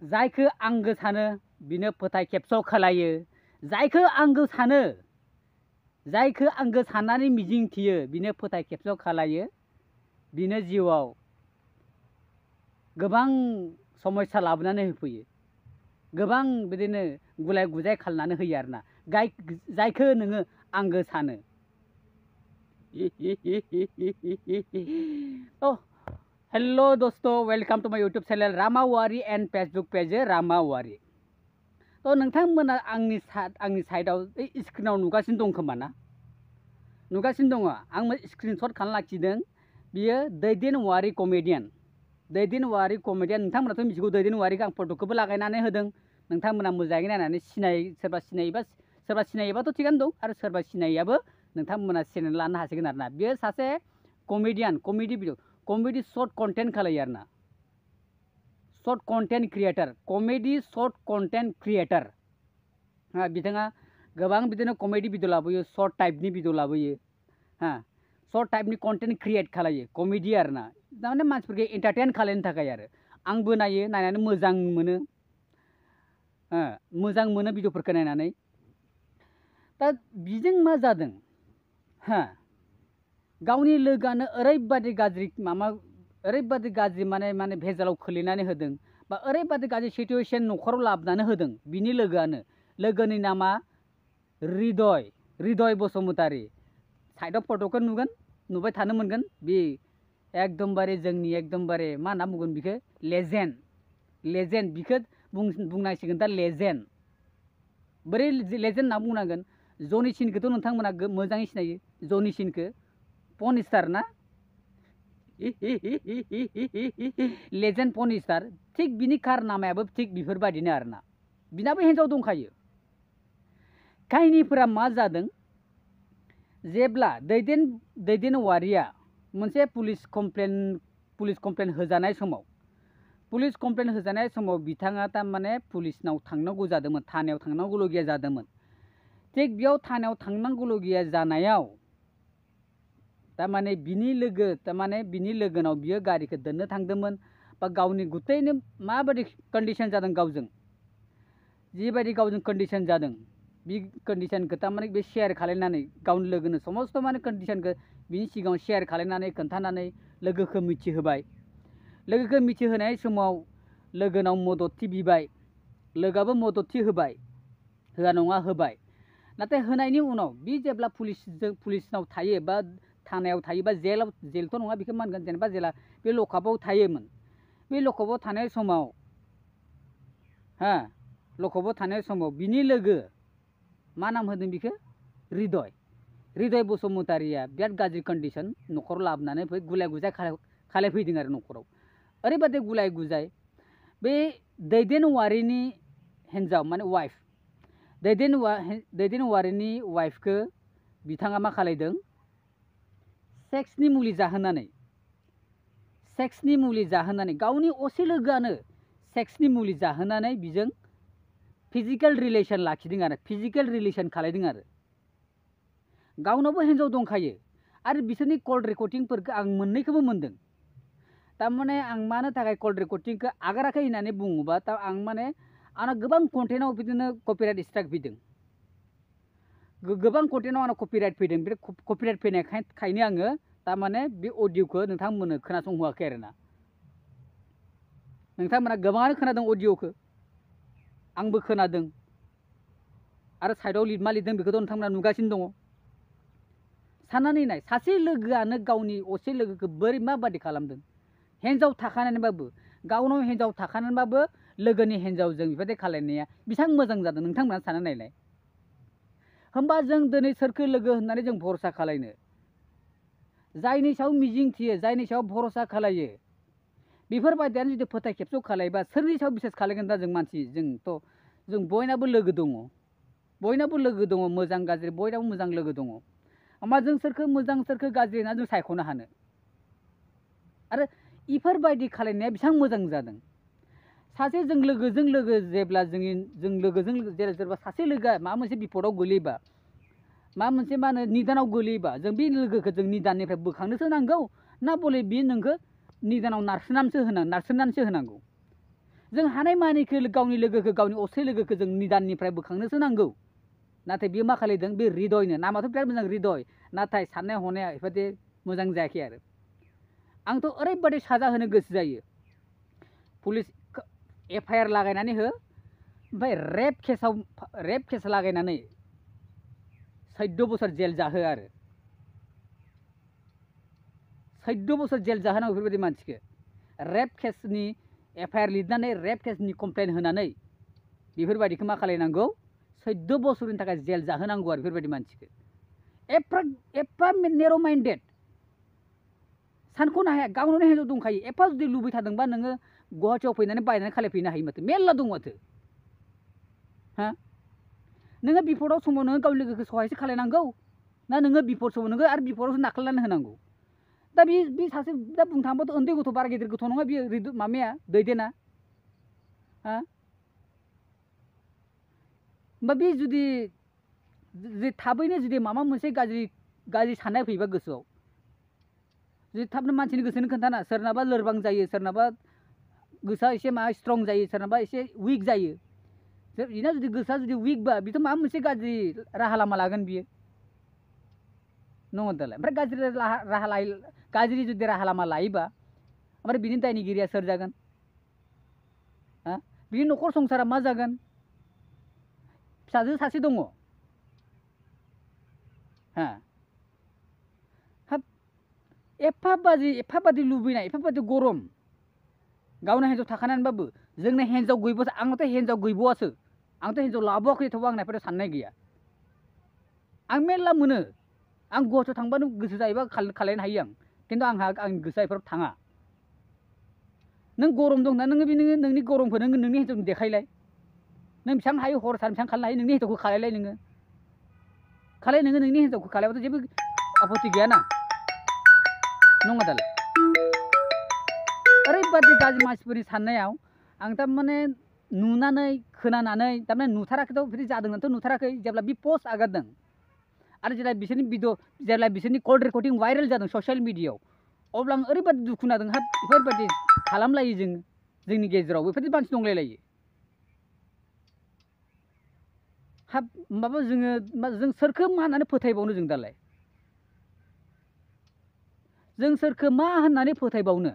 जायखौ आंगो सानो बिनो फोथाय खेबस' खालायो जायखौ आंगो सानो जायखौ आंगो साननानै मिजिं थियो बिनो फोथाय खेबस' खालायो बिनो जिउआव गोबां समस्या लाबोनानै होफैयो गोबां बिदिनो गुलाय गुजाय खालामनानै होयो आरोना जायखौ नोङो आंगो सानो तो हेलो दोस्तों वेलकम टू माय यूट्यूब चैनल रामा औवारी एंड फेसबुक पेज रामा औवारी तो नोंथांमोना आंनि साइडआव स्क्रिनाव नुगासिनो दं खोमा ना नुगासिनो दङ आं स्क्रिनशट खालामना लाखिदों बियो दैदेन औवारी कमेडियान नोंथांमोनाथ' मिथिगौ दैदेन औवारीखौ आं फट'खौबो लागायनानै होदों नोंथांमोना मोजाङै नायनानै सोरबा सिनायोबाथ' थिगानो दं आरो सोरबा सिनायैयाबो नोंथांमोना चेनेल लानो हासिगोन आरोना बेयो सासे कमेडियान कमेडि शर्ट कन्टेन्ट खालायो आरोना short content creator comedy short content creator बिथाङा गोबां बिदिनो कमेडि भिडिअ लाबोयो शर्ट टाइपनि भिडिअ लाबोयो शर्ट टाइपनि कन्टेन्ट क्रिएट खालायो कमेडि आरोना तारमाने मानसिफोरखौ एन्टारटेन खालायनो थाखाय आरो आंबो नायो नायनानै मोजां मोनो भिडिअफोरखौ नायनानै दा बिजों मा जादों गावनि लोगोआनो ओरैबादि गाज्रि माने भेजालाव खोलैनानै होदों बा ओरैबादि गाज्रि सिचुएशन न'खराव लाबोनानै होदों बिनि लोगोनि नामा हृदय बसुमतारी साइडआव फट'खौ नुबाय थानो मोनगोन बे एकदमबारे जोंनि एकदमबारे मा होनना बुंगोन बिखौ लेजेन्ड बिखौ बुंनांसिगोन दा लेजेन्ड बोरै लेजेन्ड होनना बुंनांगोन जनि सिनखौथ' नोंथांमोना मोजाङै सिनायो जनि सिनखौ पन स्टार ना लेजेन्ड पन स्टार थिग बिनि कारनामायाबो थिग बेफोरबायदिनो आरोना बिनाबो हिन्जाव दंखायो काहिनिफोरा मा जादों जेब्ला दैदेन औवारीया मोनसे पुलिस कमप्लेन होजानाय समाव बिथाङा तारमाने पुलिसनाव थांनांगौ जादोंमोन थानायाव थांनांगौलगिया जादोंमोन थिग बेयाव थानायाव थांनांगौलगिया जानायाव तारमाने बिनि लोगोनाव बियो गारिखौ दोननो थांदोंमोन बा गावनि गुतैनो माबायदि कन्डिशन जादों गावजों जिबायदि गावजों कन्डिशन जादों बे कन्डिशनखौ तारमाने बे शेयार खालायनानै गावनि लोगोनो समस्त माने कन्डिशनखौ बिनि सिगाङाव शेयार खालायनानै खोन्थानानै लोगोखौ मिथिहोनाय समाव लोगोनाव मददथि बिबाय लोगोआबो मददथि होबाय होआ नङा होबाय नाथाय होनायनि उनाव बे जेब्ला पुलिसनाव थायो बा थानायाव थायो बा जेलथ' नङा बेखौ मा होनगोन जेनेबा जेला बे लकआपआव थायोमोन बे लकआपआव थानाय समाव बिनि लोगो मा नाम होदों बिखौ हृदय बसुमतारीया बिराद गाज्रि कन्डिशन न'खराव लाबोनानै गुलाय गुजाय खालायफैदों आरो न'खराव ओरैबादि गुलाय गुजाय बे दैदेन औवारीनि हिन्जाव माने वाइफ दैदेन औवारीनि वाइफखौ बिथाङा मा खालायदों सेक्सनि मुलि जाहोनानै गावनि असे लोगोआनो सेक्सनि मुलि जाहोनानै बिजों फिजिकेल रिलेशन लाखिदों आरो फिजिकेल रिलेशन खालायदों आरो गावनावबो हिन्जाव दंखायो आरो बिसोरनि कल रेकर्डिंफोरखौ आं मोननैखौबो मोनदों तारमाने आं मानो थाखाय कल रेकर्डिंखौ आगाराखै होननानै बुङोबा आं माने आंना गोबां कन्टेन्टआव बिदिनो कपिराइट स्ट्राइक फैदों गोबां कन्टेन्टआव आंनाव कपिराइट फैदों बे कपिराइट फैनायखायनो आङो तारमाने बे अडिअ'खौ नोंथांमोननो खोनासंहोआखै आरोना नोंथांमोना गोबाङानो खोनादों अडिअ'खौ आंबो खोनादों आरो साइडआव मा लिरदों बेखौथ' नोंथांमोना नुगासिनो दङ साननानै नाय सासे लोगोआनो गावनि असे लोगोखौ बोरै माबादि खालामदों हिन्जाव थाखानानैबाबो गावनाव हिन्जाव थाखानानैबाबो लोगोनि हिन्जावजों बेबायदि खालायनाया बेसेबां मोजां जादों नोंथांमोना सानना नायलाय होमबा जों दिनै सोरखौ लोगो होननानै जों भरसा खालायनो जायनि सायाव मिजिं थियो जायनि सायाव भरसा खालायो बेफोरबायदियानो जुदि फोथाय खेबस' खालायबा सोरनि सायाव बिसास खालायगोन दा जों मानसि जों बयनाबो लोगो दङ मोजां गाज्रि बयनाबो मोजां लोगो दङ होमबा जों सोरखौ मोजां सोरखौ गाज्रि होनना जों सायख'नो हानो आरो इफोरबायदि खालायनाया बेसेबां मोजां जादों सासे जों लोगोजों लोगो जेब्ला जों लोगोजों जेब्ला सासे लोगोआ माबा मोनसे बिपदआव गोलैबा मा मोनसे मा होनो निदानाव गोलैयोबा जों बे लोगोखौ जों निदाननिफ्राय बोखांनोसो नांगौ ना बले बे नोंखौ निदानाव नारसोनानैसो होनांगौ जों हानाय मानिखौ गावनि लोगोखौ गावनि असे लोगोखौ जों निदाननिफ्राय बोखांनोसो नांगौ नाथाय बेयो मा खालायदों बे हृदयनो नामाथ' बिराद मोजां हृदय नाथाय साननाय हनाया बेबायदि मोजां जायाखै आरो आंथ' ओरैबायदि साजा होनो गोसो जायो पुलिस FIR लागायनानै हो ओमफ्राय रेप केस लागायनानै 14 बोसोर जेल जाहो आरो 14 बोसोर जेल जाहोनांगौ बेफोरबायदि मानसिखौ रेप केसनि FIR लिरनानै रेप केसनि कमप्लेन होनानै बेफोरबायदिखौ मा खालायनांगौ 14 बोसोरनि थाखाय जेल जाहोनांगौ आरो बेफोरबायदि मानसिखौ एफा नेर' माइन्डेड सानख'नो हाया गावनो हिन्जाव दंखायो एफा जुदि लुबैथारदोंबा नोङो गुवाहाटियाव फैनानै बायनानै खालायफैनो हायो माथो मेरला दं माथो हा नोङो बिपदआव समाव नोङो गावनि लोगोखौ सहायसो खालायनांगौ ना नोङो बिपद समाव नोङो आरो बिपदआवसो नाख्लायनानै होनांगौ दा बे सासे दा बुंनो थाङोबाथ' उन्दै गथ' बारा गिदिर गथ' नङा बियो माबाया दैदेना हा होमबा बे जुदि थाबैनो जुदि माबा मोनसे गाज्रि साननाय फैबा गोसोआव जुदि थाबनो मानसिनि गोसोनो खोन्थाना सोरनाबा लोरबां जायो सोरनाबा गोसोआ एसे माबा स्ट्रं जायो सोरनाबा एसे उइक जायो बिना जुदि गोसोआ जुदि उइकबा बेथ' माबा मोनसे गाज्रि राहा लामा लागोन बियो नङा दालाय ओमफ्राय गाज्रि जुदि राहा लामा लायोबा ओमफ्राय बिनि दायनिगिरिया सोर जागोन हा बिनि न'खर संसारा मा जागोन फिसाजो सासे दङ हा एफाबादि लुबैनाय एफाबादि गरम गावनो हिन्जाव थाखानानैबाबो जोंनो हिन्जाव गैबासो आंनाथ' हिन्जाव गैबावासो आंथ' हिन्जाव लाबोआखै थेवबो आं नायफोर साननाय गैया आं मेरला मोनो आं गुवाहाटियाव थांबानो गोसो जायोबा खालायनो हायो आं खिन्थु आंनि गोसोआ बेफोराव थाङा नों गरम दं ना नोङो नोंनि गरमखौ नोंनि हिन्जावनो देखायलाय नों बेसेबां हायो हर सान बेसेबां खालायनो हायो नोंनि हिन्जावखौ खालायलाय नोङो नोंनि हिन्जावखौ खालायबाथ' जेबो आपत्ति गैयाना नङा दालाय ओरैबादि गाज्रि मानसिफोरनि साननायाव आं थारमाने नुनानै खोनानानै थारमाने नुथाराखैथ' बिदि जादोंनाथ' नुथाराखै जेब्ला बे पस्ट आगारदों आरो जेब्ला बिसोरनि कल रेकर्डिं भाइरेल जादों ससियेल मिडियायाव अब्ला आं ओरैबादि दुखु नांदों हाब बेफोरबायदि खालामलायो जोंनि गेजेराव बेफोरबायदि मानसि दंलायलायो हाब माबा जों सोरखौ मा होननानै फोथायबावनो जों दालाय जों सोरखौ मा होननानै फोथायबावनो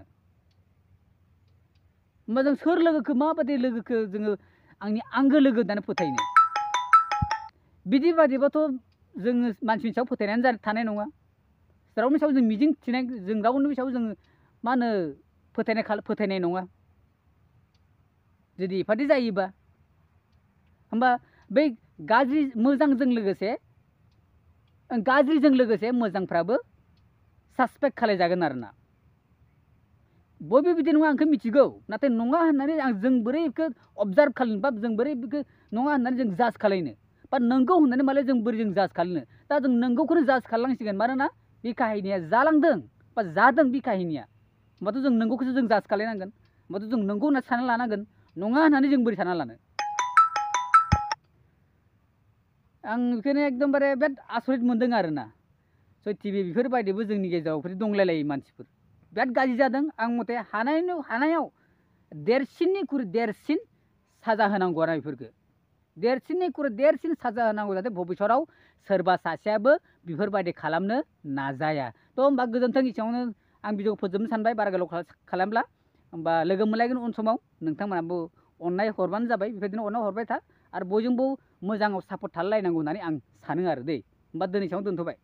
होमबा जों सोर लोगोखौ माबायदि लोगोखौ जोङो आंनि आंगो लोगो होननानै फोथायनो बिदि बादिबाथ' जोङो मानसिनि सायाव फोथायनानै थानाय नङा रावनि सायाव जों मिजिं थिनाय जों रावनि सायाव जोङो मा होनो फोथायनाय नङा जुदि इफादि जायोबा होमबा बै गाज्रिजों लोगोसे मोजांफ्राबो सासपेक्ट खालायजागोन आरोना बयबो बिदि नङा आंखौ मिथिगौ नाथाय नङा होननानै जों बोरै बेखौ अबजार्भ खालामनो बा जों बोरै बेखौ नङा होननानै जों जाज खालायनो बा नंगौ होननानै मालाय जों बोरै जों जाज खालायनो दा जों नंगौखौनो जाज खालामनांसिगोन मानोना बे काहिनिया जालांदों बा जादों बे काहिनिया होमबाथ' जों नंगौखौसो जों जाज खालायनांगोन होमबाथ' जों नंगौ होनना सानना लानांगोन नङा होननानै जों बोरै सानना लानो आं बेखौनो एकदमबारे बिराद आसरित मोनदों आरोना टिभि बेफोरबायदिबो जोंनि गेजेराव दंलायलायो मानसिफोर बिराद गाज्रि जादों आं मथे हानायाव देरसिननिख्रुइ देरसिन साजा होनांगौ आरो बेफोरखौ देरसिननिख्रुइ देरसिन साजा होनांगौ जाहाथे भबिसतआव सोरबा सासेयाबो बेफोरबायदि खालामनो नाजाया थ' होमबा गोजोन्थों एसेयावनो आं भिडिअखौ फोजोबनो सानबाय बारा गोलाव खालामब्ला होमबा लोगो मोनलायगोन उन समाव नोंथांमोनाबो अननाय हरबानो जाबाय बेबायदिनो अननाय हरबाय था आरो बयजोंबो मोजाङाव सापर्ट थालायनांगौ होननानै आं सानो आरो दै होमबा दिनै एसेयावनो दोनथ'बाय।